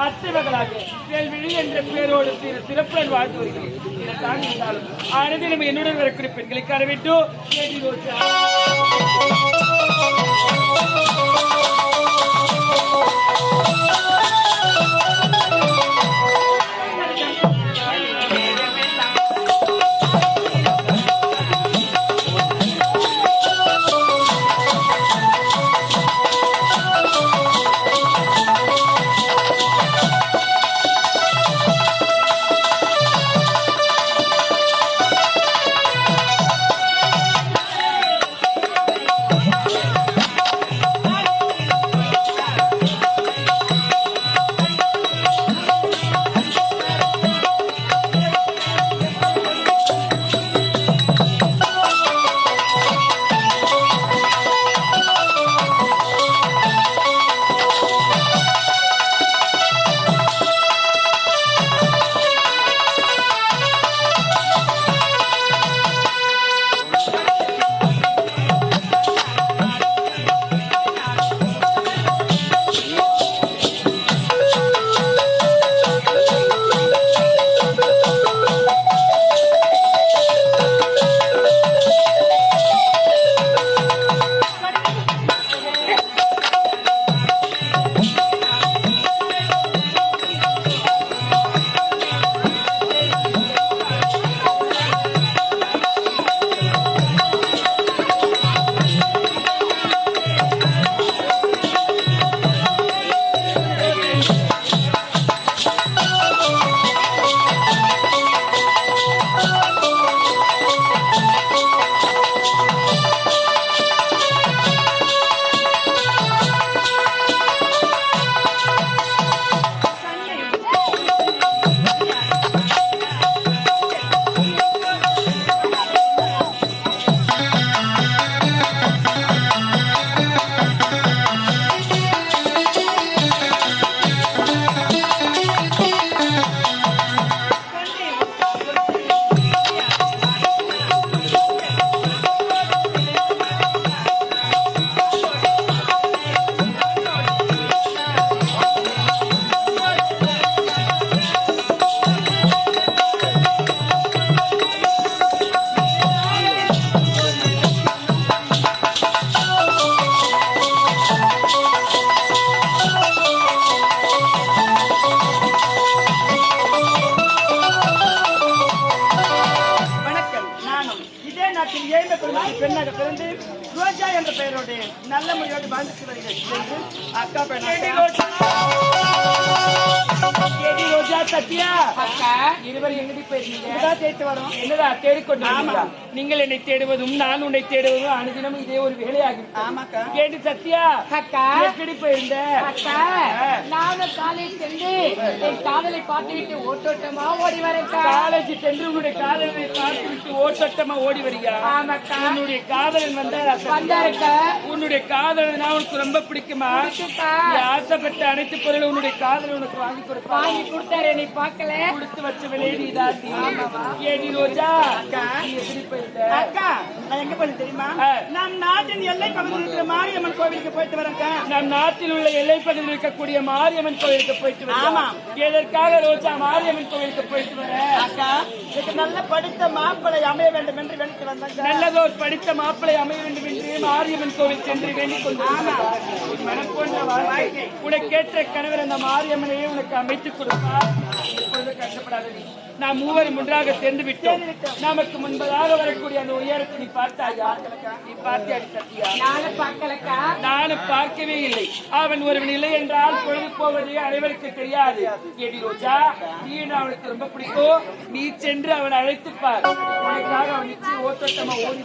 அத்தை மகளாக வேல்விழி என்ற பேரோடு சிறப்புடன் வாழ்ந்து வருகிறேன். அனைத்து என்னுடன் வரக்கூடிய பெண்களுக்கு அரவிட்டோ பெண்ணாக பிறந்து ரோஜா என்ற பெயரோடு நல்ல முறையோடு வாழ்ந்து வருகிறேன். அக்கா ரோஜா சத்யா இருவர் எங்கடி போயிருந்தீங்க? தேடி வரோம். என்னடா தேடிக்கொண்டு நீங்கள் என்னை தேடுவதும் நான் உன்னை தேடுவதும் அனுதினமும் இதே ஒரு வேலையாகி கேட்டு சத்யா அக்கா எப்படி போயிருந்த? அக்கா நானும் காலேஜ் சென்று என் காதலை பார்த்துவிட்டு ஓட்டோட்டமா ஓடி வரேன். காலேஜ் சென்று உன்னுடைய காதலை பார்த்துவிட்டு ஓட்டோட்டமா ஓடி வரியா? ஆமாக்கா. உன்னுடைய காதலன் வந்தாருக்கா? உன்னுடைய காதலனா உனக்கு ரொம்ப பிடிக்குமா? ஆசைப்பட்ட அனைத்து பொருளும் உன்னுடைய காதலை உனக்கு வாங்கி கொடுத்தாரு. என்னை பார்க்கல கொடுத்து வச்ச விளையாடி ஏடி ரோஜா எப்படி போயிருந்த? அக்கா நான் எங்க போய் தெரியுமா? நம் நாட்டின் எல்லை பகுதியில் இருக்கிற மாரியம்மன் கோவிலுக்கு போயிட்டு வரேன். நம் நாட்டில் உள்ள எல்லை பகுதியில் இருக்கக்கூடிய மாரியம்மன் கோவிலுக்கு போயிட்டு வரேன். ஆமா. எதற்காக ரோஜா மாரியம்மன் கோவிலுக்கு போயிட்டு வரேன்? அக்கா எனக்கு நல்ல படித்த மாப்பிளை அமைய வேண்டும் என்று வேண்டி வந்தாங்க. நல்லதோர் படித்த மாப்பிளை அமைய வேண்டும் என்று மாரியம்மன் கோவில் சென்று வேண்டிக் கொண்டு மனப்போன்ற வாழ்க்கை உனக்கேற்ற கணவர் அந்த மாரியம்மனையே உனக்கு அமைத்துக் கொடுப்பார். கஷ்டப்படாதீ. நாம் மூவரும் ஒன்றாக சேர்ந்து விட்டோம். நமக்கு முன்பதாக வரக்கூடிய அந்த உயரத்தை நீ பார்த்தாயா? நீ பார்த்தியா சத்யா? நானும் பார்க்கவே இல்லை. அவன் ஒருவன் இல்லை என்றால் பொழுது போவதே அனைவருக்கு தெரியாது. ஏடி ரோஜா நீ அவனுக்கு ரொம்ப பிடிக்கும். நீ சென்று அவனை அழைத்துப்பார். உனக்காக அவன் நிச்சயம் ஓட்டமா ஓடி